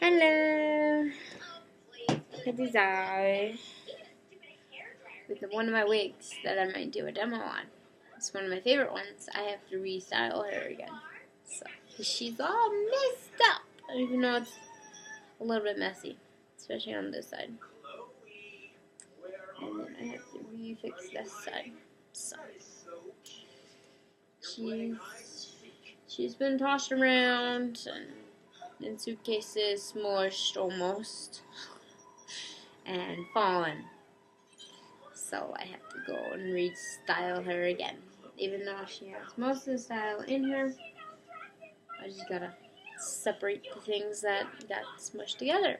Hello. Happy Zai. With one of my wigs that I might do a demo on. It's one of my favorite ones. I have to restyle her again. So she's all messed up. Even though it's a little bit messy. Especially on this side. And then I have to refix this side. So she's been tossed around and in suitcases, smushed almost, and fallen. So I have to go and restyle her again. Even though she has most of the style in her, I just gotta separate the things that got smushed together.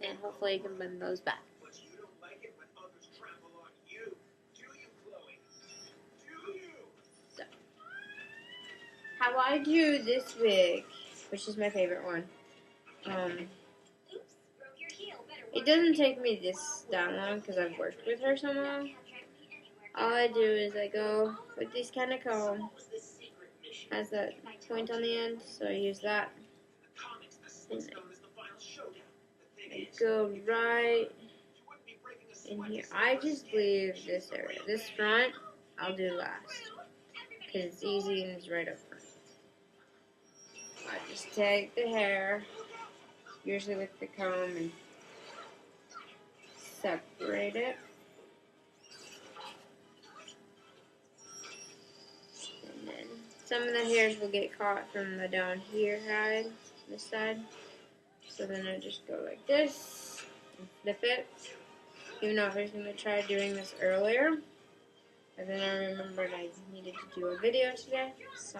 And hopefully I can blend those back. So, how I do this wig, which is my favorite one, it doesn't take me that long because I've worked with her so long. All I do is I go with this kind of comb. Has that point on the end, so I use that. And I go right in here. I just leave this area. This front, I'll do last. Because it's easy and it's right up front. I just take the hair, usually with the comb, and separate it. And then some of the hairs will get caught from the down here side, this side. So then I just go like this and flip it. Even though I was going to try doing this earlier. And then I remembered I needed to do a video today. So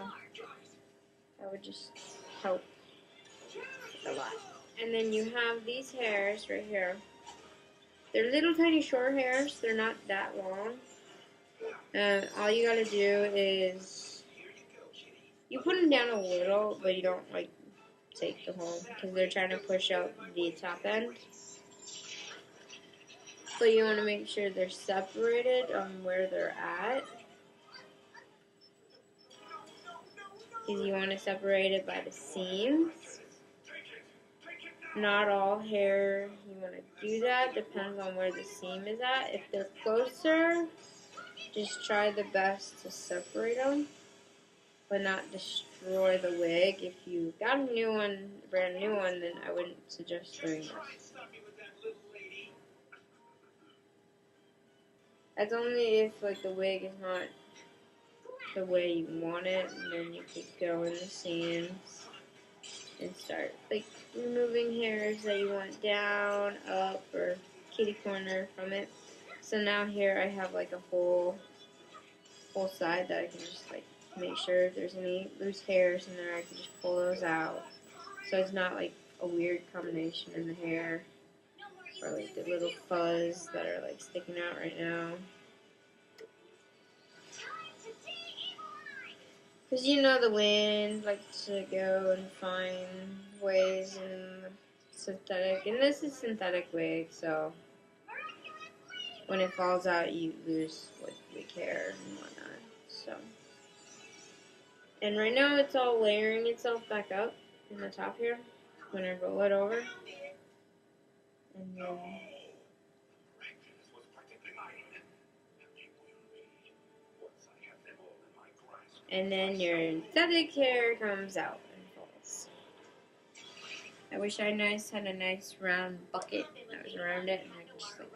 that would just help a lot. And then you have these hairs right here. They're little tiny short hairs. They're not that long. All you gotta do is you put them down a little, but you don't like take the whole, because they're trying to push out the top end. But you want to make sure they're separated on where they're at. Because you want to separate it by the seams. Not all hair you want to do that. Depends on where the seam is at. If they're closer, just try the best to separate them. But not destroy the wig. If you got a new one, brand new one, then I wouldn't suggest doing this. That's only if like the wig is not the way you want it, and then you could go in the seams and start like removing hairs that you want down, up, or kitty corner from it. So now here I have like a whole side that I can just like make sure if there's any loose hairs in there, I can just pull those out. So it's not like a weird combination in the hair. Or like the little fuzz that are like sticking out right now. Because you know the wind likes to go and find ways in synthetic. And this is synthetic wig, so when it falls out you lose like wig hair and whatnot. So, and right now it's all layering itself back up in the top here when I roll it over. And then your synthetic hair comes out and falls. I wish I had a nice round bucket that was around it, and I could just like,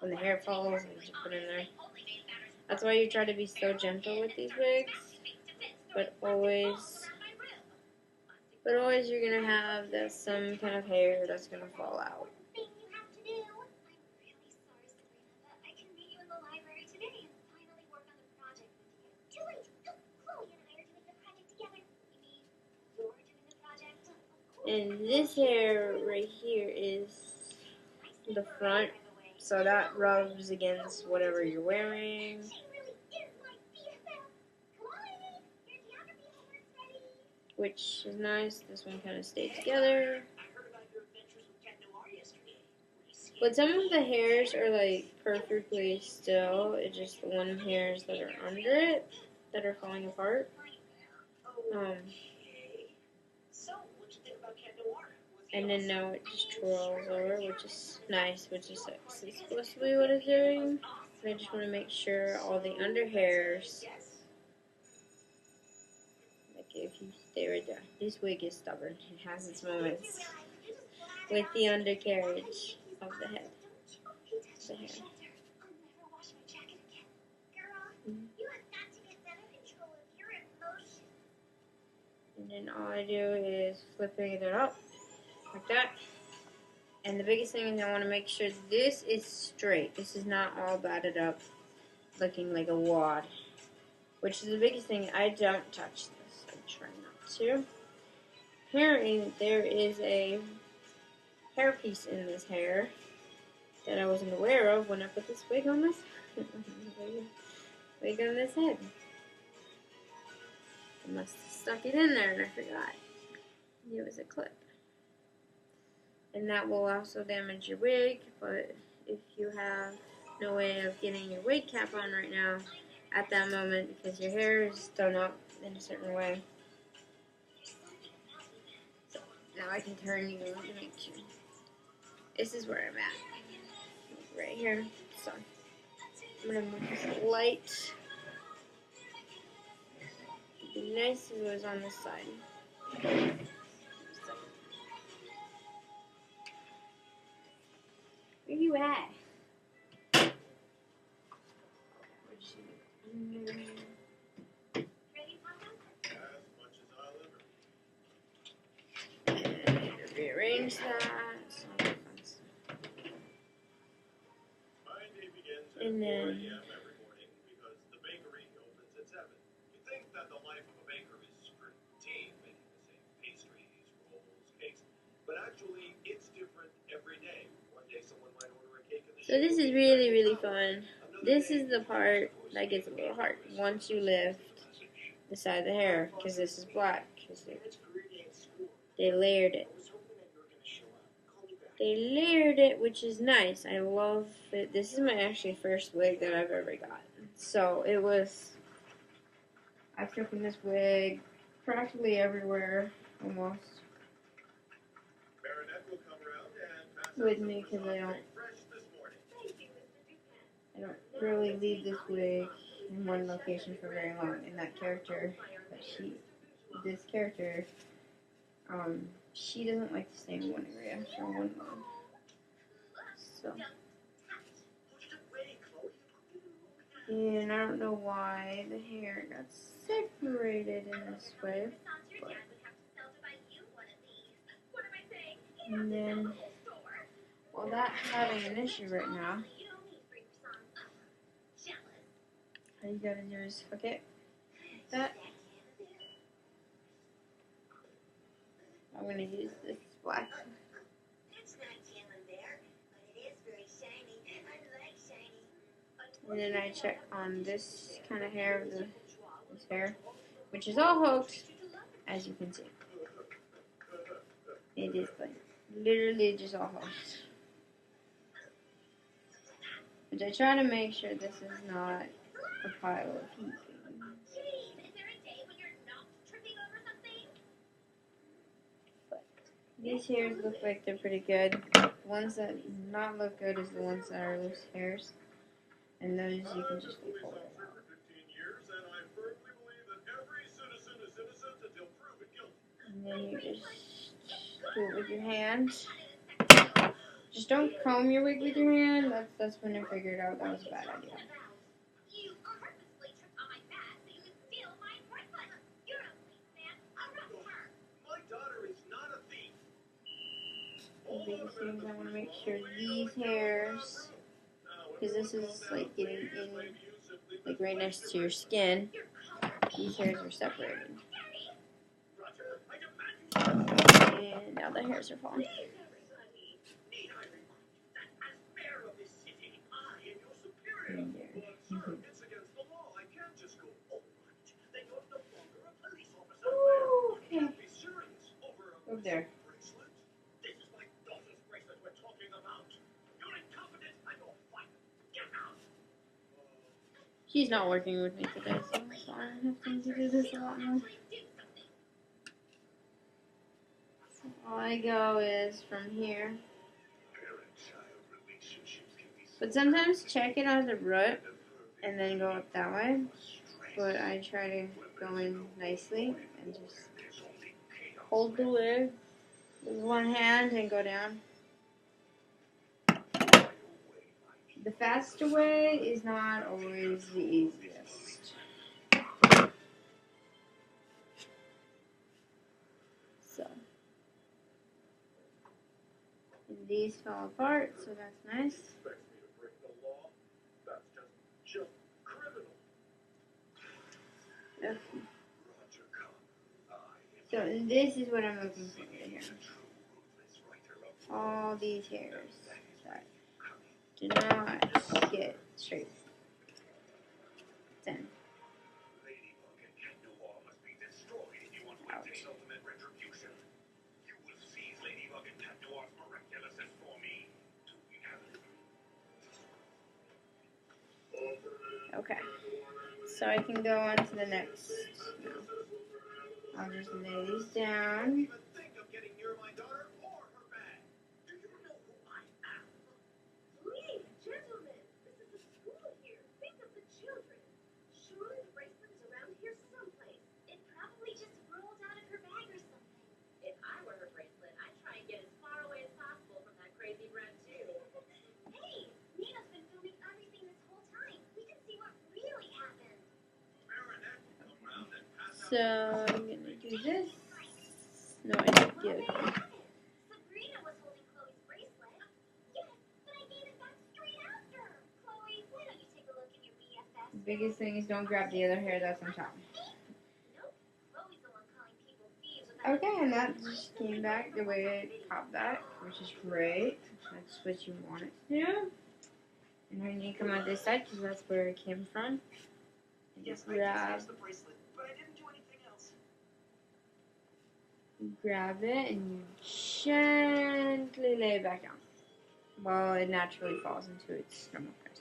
when the hair falls, I just put it in there. That's why you try to be so gentle with these wigs, but always you're gonna have some kind of hair that's gonna fall out. And this hair right here is the front, so that rubs against whatever you're wearing. Which is nice. This one kind of stayed together. But some of the hairs are like perfectly still. It's just the one hairs that are under it that are falling apart. And then now it just twirls over, which is nice, which is supposed to be what it's doing. I just want to make sure all the under hairs, like if you stay right there, this wig is stubborn. It has its moments with the undercarriage of the head, the hair. And then all I do is flipping it up like that. And the biggest thing is I want to make sure this is straight. This is not all batted up, looking like a wad. Which is the biggest thing. I don't touch this. I try not to. Apparently, there is a hairpiece in this hair that I wasn't aware of when I put this wig on this wig on this head. I must have stuck it in there and I forgot. It was a clip. And that will also damage your wig, but if you have no way of getting your wig cap on right now at that moment because your hair is done up in a certain way. So now I can turn you to make sure. This is where I'm at. Right here. So I'm gonna move this light. It'd be nice if it was on this side. Where you at? Rearrange that. And then so this is really, really fun. This is the part that gets a little hard once you lift the side of the hair, because this is black. Cause they layered it. They layered it, which is nice. I love it. This is my actually first wig that I've ever gotten. So it was, I've taken this wig practically everywhere, almost, with me because I don't really leave this wig in one location for very long. And that character, this character, she doesn't like to stay in one area for one long. So, and I don't know why the hair got separated in this way, but, and then, well, that's having an issue right now. All you gotta do is hook it like that. I'm gonna use this black. And then I check on this kind of hair, this hair, which is all hooked, as you can see. It is like literally just all hooked. But I try to make sure this is not a pile of heat. These hairs look like they're pretty good. The ones that do not look good is the ones that are loose hairs. And those you can just pull it out. And then you just do it with your hands. Just don't comb your wig with your hand. That's when I figured out that was a bad idea. The biggest thing is I want to make sure these hairs, because this is like getting in, like right next to your skin, these hairs are separated. And now the hairs are falling. And there. Ooh, okay. Over there. She's not working with me today, so I have to do this a lot more. All I go is from here. But sometimes check it as a root and then go up that way. But I try to go in nicely and just hold the wig with one hand and go down. The faster way is not always the easiest. So, these fell apart, so that's nice. Okay. So this is what I'm looking for here. All these hairs that do not get straight. 10. Ouch. Okay. So I can go on to the next. I'll just lay these down. So I'm gonna do this. No, I did the other one. The biggest thing is don't grab the other hair that's on top. Okay, and that just came back the way it popped back, which is great. That's what you want it to do. And then you come out this side because that's where it came from. And just grab it and you gently lay it back down while it naturally falls into its normal place.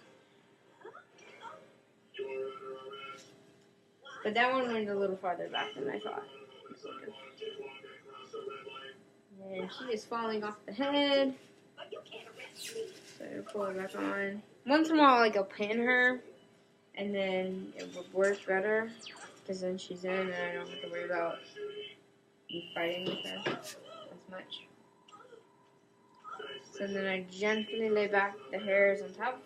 But that one went a little farther back than I thought. And she is falling off the head. So I pull it back on. Once in a while, like, I'll pin her, and then it would work better because then she's in, and I don't have to worry about me fighting with her as much. So then I gently lay back the hairs on top.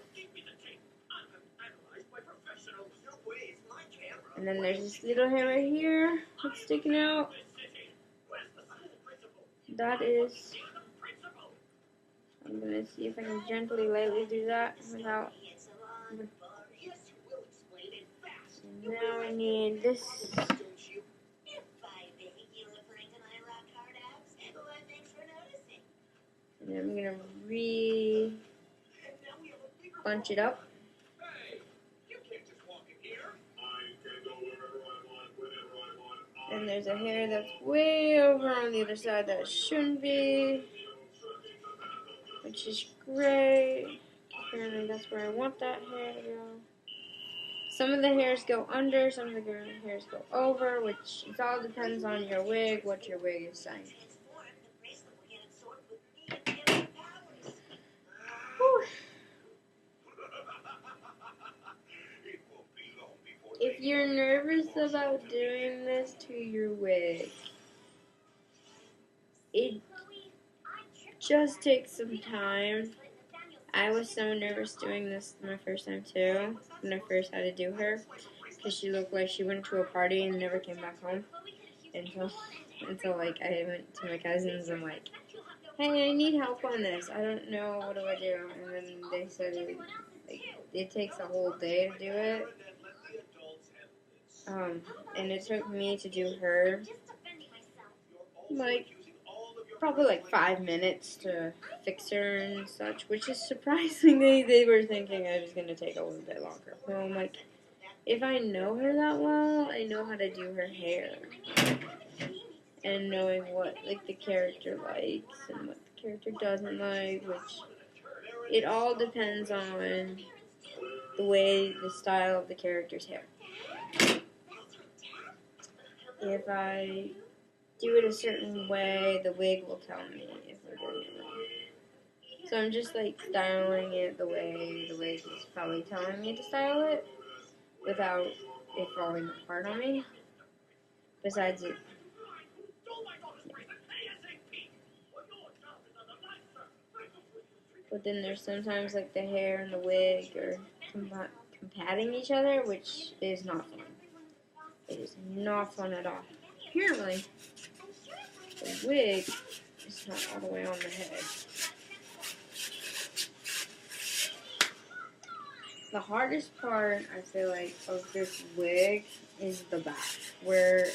And then there's this little hair right here that's sticking out. That is, I'm going to see if I can gently, lightly do that without. And now I need this. And I'm going to bunch it up. And there's a hair that's way over on the other side that shouldn't be, which is great. Apparently that's where I want that hair to go. Some of the hairs go under, some of the hairs go over, which it all depends on your wig, what your wig is saying. Whew. If you're nervous about doing this to your wig, it just takes some time. I was so nervous doing this my first time too, when I first had to do her, because she looked like she went to a party and never came back home. Until like I went to my cousins, I'm like, hey, I need help on this. I don't know, what do I do? And then they said it takes a whole day to do it. And it took me to do her probably 5 minutes to fix her and such, which is surprising. They were thinking I was going to take a little bit longer. So I'm like, if I know her that well, I know how to do her hair. And knowing what the character likes and what the character doesn't like, which it all depends on the style of the character's hair. If I do it a certain way, the wig will tell me if we're doing it wrong. So I'm just like styling it the way the wig is probably telling me to style it without it falling apart on me. Besides it. But then there's sometimes like the hair and the wig are combating each other, which is not fun. It is not fun at all. Apparently, the wig is not all the way on the head. The hardest part, I feel like, of this wig is the back, where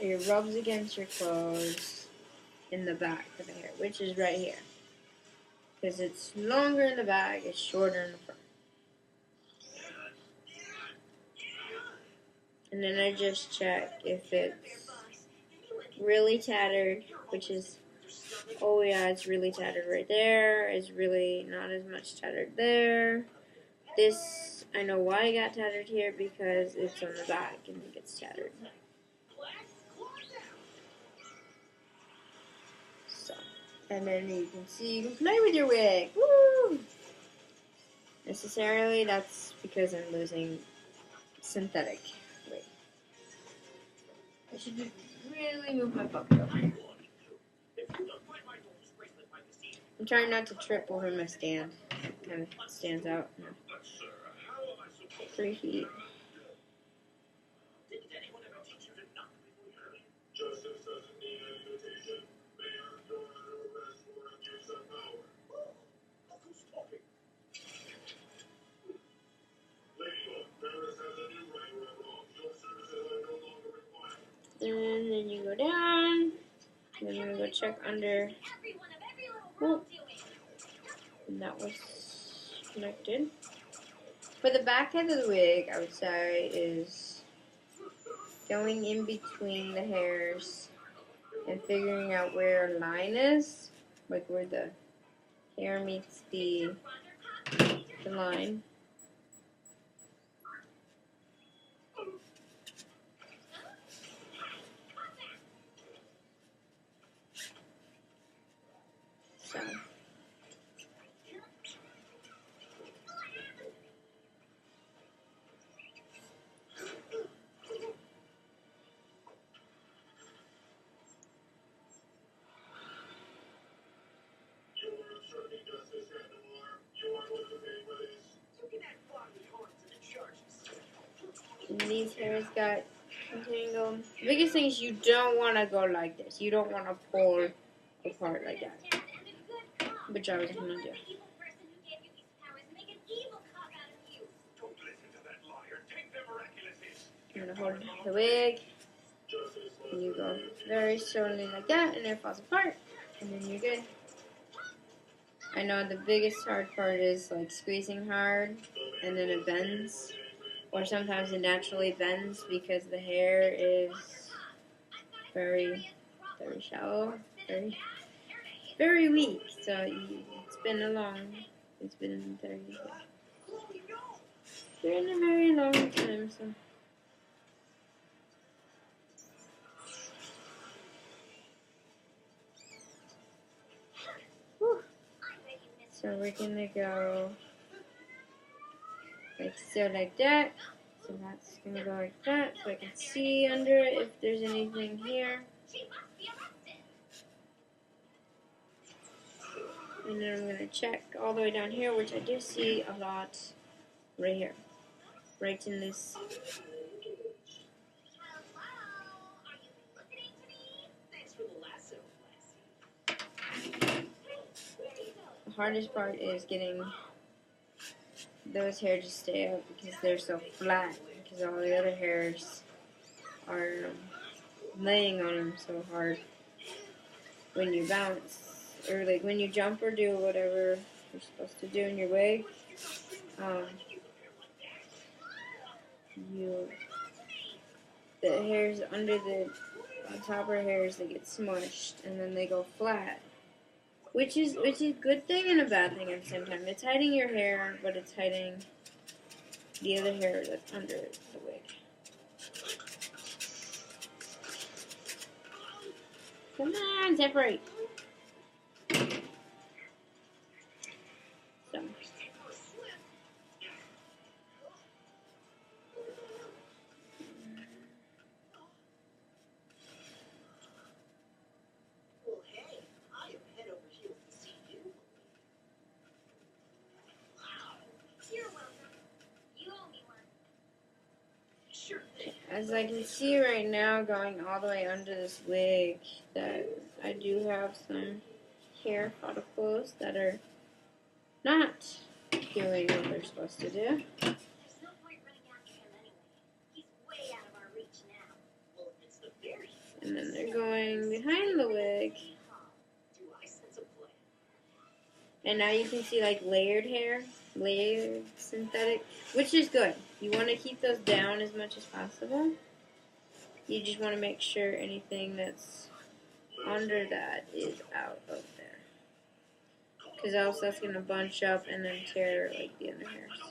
it rubs against your clothes in the back of the hair, which is right here. Because it's longer in the back, it's shorter in the front. And then I just check if it's really tattered, which is, oh yeah, it's really tattered right there. It's really not as much tattered there. This, I know why it got tattered here, because it's on the back and it gets tattered. So, and then you can see, you can play with your wig. Woo! Necessarily, that's because I'm losing synthetic wig. I should really move my butt though. I'm trying not to trip over my stand. It kind of stands out. 3 feet. And then you go down. And then you go check under. Oh. And that was connected. For the back end of the wig, I would say, is going in between the hairs and figuring out where a line is, like where the hair meets the line. So. And these hairs got entangled. The biggest thing is you don't want to go like this. You don't want to pull apart like that. Which I was going to do. I'm going to hold the wig. And you go very slowly like that, and it falls apart. And then you're good. I know the biggest hard part is like squeezing hard, and then it bends. Or sometimes it naturally bends because the hair is very, very shallow, very weak. So it's been a very long time. So. Whew. So we're gonna go like so, like that. So that's going to go like that, so I can see under it if there's anything here. And then I'm going to check all the way down here, which I do see a lot right here. Right in this. The hardest part is getting those hairs to stay up because they're so flat, because all the other hairs are laying on them so hard when you bounce, or like when you jump or do whatever you're supposed to do in your wig. The hairs under the top of hairs, they get smushed and then they go flat. Which is a good thing and a bad thing at the same time. It's hiding your hair, but it's hiding the other hair that's under the wig. Come on, separate. So. As I can see right now, going all the way under this wig, that I do have some hair follicles that are not doing what they're supposed to do. And then they're going behind the wig. And now you can see like layered hair, layered synthetic, which is good. You want to keep those down as much as possible. You just want to make sure anything that's under that is out of there. Because else that's going to bunch up and then tear like the other hairs.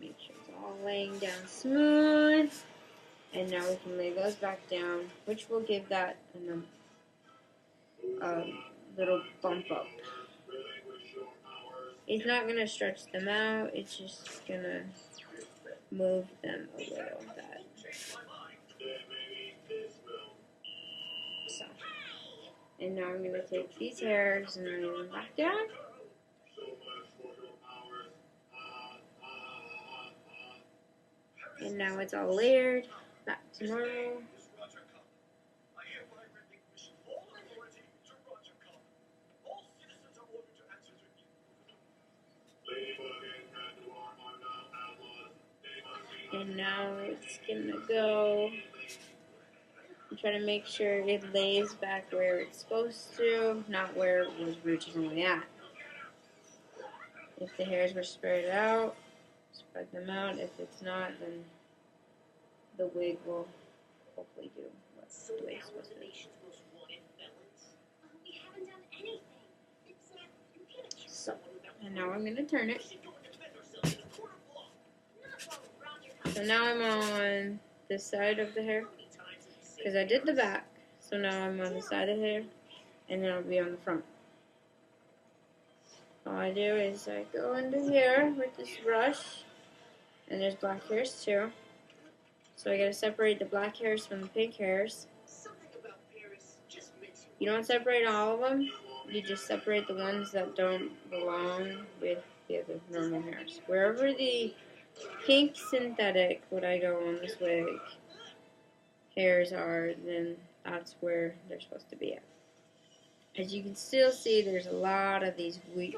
Make sure it's all laying down smooth. And now we can lay those back down, which will give that a little bump up. It's not going to stretch them out, it's just going to move them a little. So, and now I'm going to take these hairs and lay them back down. And now it's all layered, back to normal. And now it's gonna go and try to make sure it lays back where it's supposed to, not where it was originally at. If the hairs were spread out, spread them out. If it's not, then the wig will hopefully do what the wig's supposed to do. So, and now I'm gonna turn it. So now I'm on this side of the hair, because I did the back, so now I'm on the side of the hair, and then I'll be on the front. All I do is I go into here with this brush, and there's black hairs too, so I gotta separate the black hairs from the pink hairs. You don't separate all of them, you just separate the ones that don't belong with the other normal hairs. Wherever the pink synthetic, what I go on this wig, hairs are, then that's where they're supposed to be at. As you can still see, there's a lot of these weak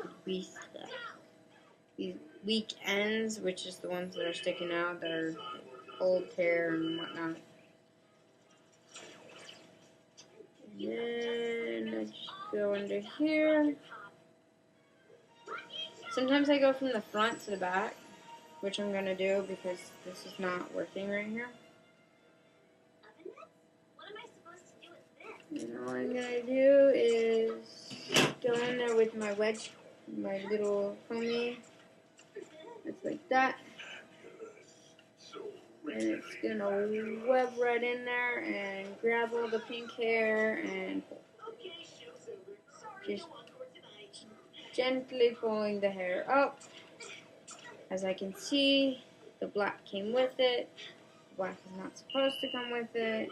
ends, which is the ones that are sticking out, that are old hair and whatnot. And then I just go under here. Sometimes I go from the front to the back, which I'm going to do because this is not working right here. And all I'm going to do is go in there with my wedge, my little comb. It's like that. And it's going to web right in there and grab all the pink hair and pull. Just gently pulling the hair up. As I can see, the black came with it. The black is not supposed to come with it.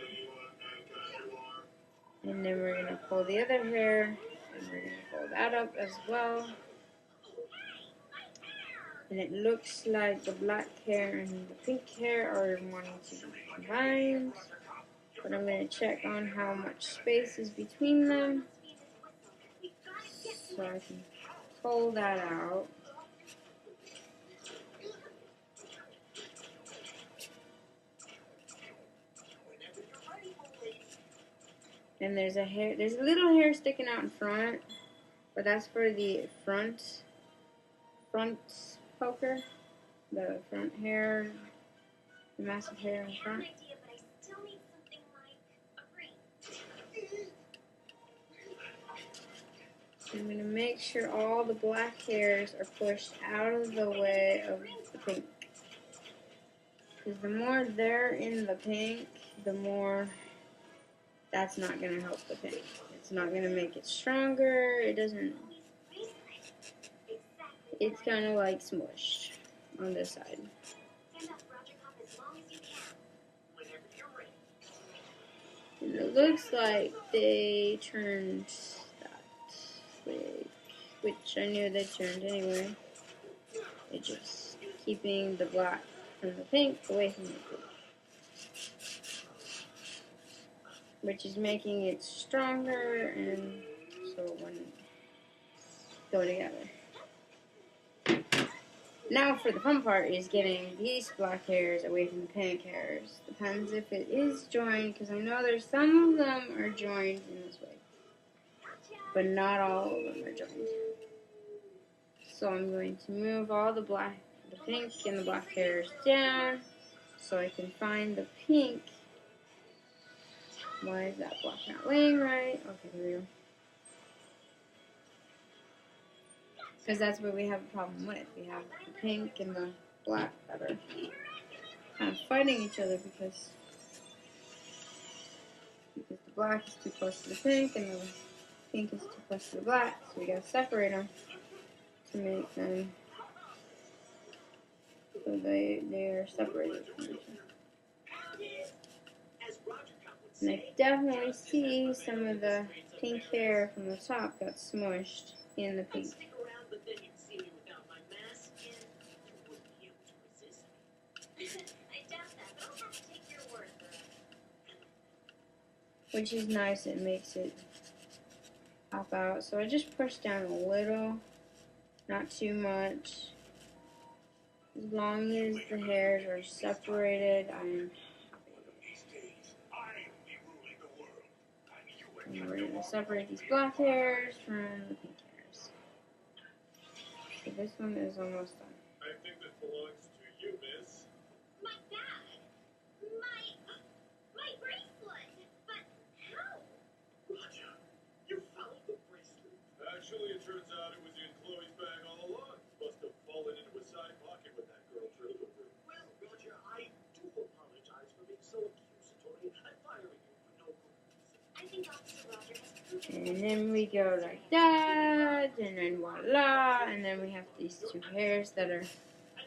And then we're going to pull the other hair, and we're going to pull that up as well. And it looks like the black hair and the pink hair are wanting to be combined. But I'm going to check on how much space is between them, so I can pull that out. And there's a little hair sticking out in front, but that's for the front poker, the front hair, the massive hair in front. I'm going to make sure all the black hairs are pushed out of the way of the pink. Because the more they're in the pink, the more that's not going to help the pink. It's not going to make it stronger. It doesn't. It's kind of like smushed on this side. And it looks like they turned that way, which I knew they turned anyway. They're just keeping the black from the pink away from the pink, which is making it stronger, and so it wouldn't go together. Now for the fun part is getting these black hairs away from the pink hairs. Depends if it is joined, because I know there's some of them are joined in this way, but not all of them are joined. So I'm going to move all the pink and the black hairs down so I can find the pink. Why is that black not laying right? Okay, here we go. Because that's what we have a problem with. We have the pink and the black that are kind of fighting each other because the black is too close to the pink and the pink is too close to the black. So we gotta separate them to make them so they are separated from each other. And I definitely see some of the pink hair from the top got smushed in the pink. Which is nice, it makes it pop out. So I just push down a little, not too much. As long as the hairs are separated, I'm we're going to separate these black hairs from the pink hairs. So this one is almost done. I think this belongs to you, miss. My bag? My bracelet? But how? Roger, you found the bracelet. Actually, it turns out it was in Chloe's bag all along. Must have fallen into a side pocket with that girl drilled over. Well, Roger, I do apologize for being so accusatory and firing you for no good reason. I think Officer Roger has proven. And then we go like that, and then voila, and then we have these two hairs that are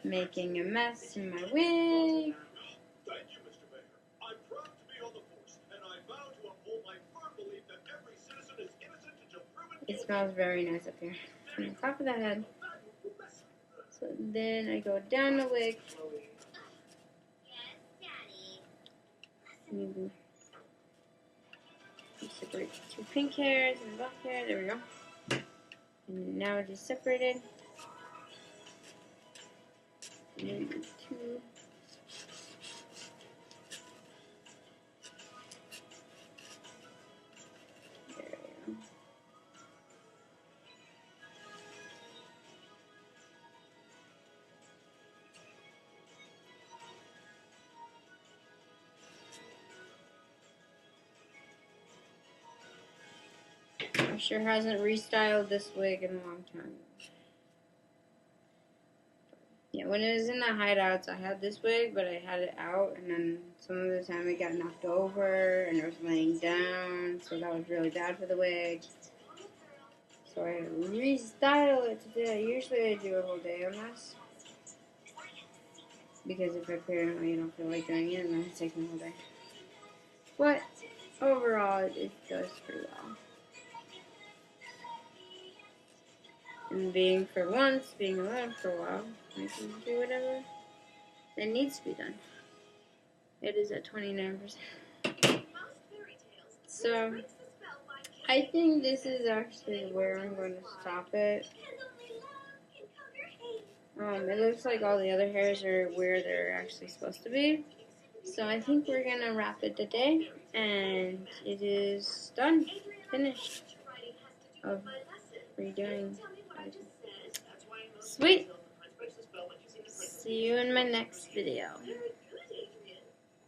making a mess in my wig. Thank you, Mr. Baker. I'm proud to be on the force, and I vow to uphold my firm belief that every citizen is innocent until proven guilty. It smells very nice up here from the top of the head. So then I go down the wig. Yes, Daddy. Maybe separate the two pink hairs and the black hair. There we go. And now it is separated. And then the two. There we go. I sure hasn't restyled this wig in a long time. Yeah, when it was in the hideouts, I had this wig, but I had it out, and then some of the time it got knocked over, and it was laying down, so that was really bad for the wig. So I had to restyle it today. Usually I do a whole day on this, because if apparently I don't feel like doing it, then it takes me a whole day. But overall, it does pretty well. And being alone for a while, I can do whatever that needs to be done. It is at 29%. So, I think this is actually where I'm going to stop it. It looks like all the other hairs are where they're actually supposed to be. So I think we're going to wrap it today. And it is done. Finished. Of redoing everything. Sweet. See you in my next video.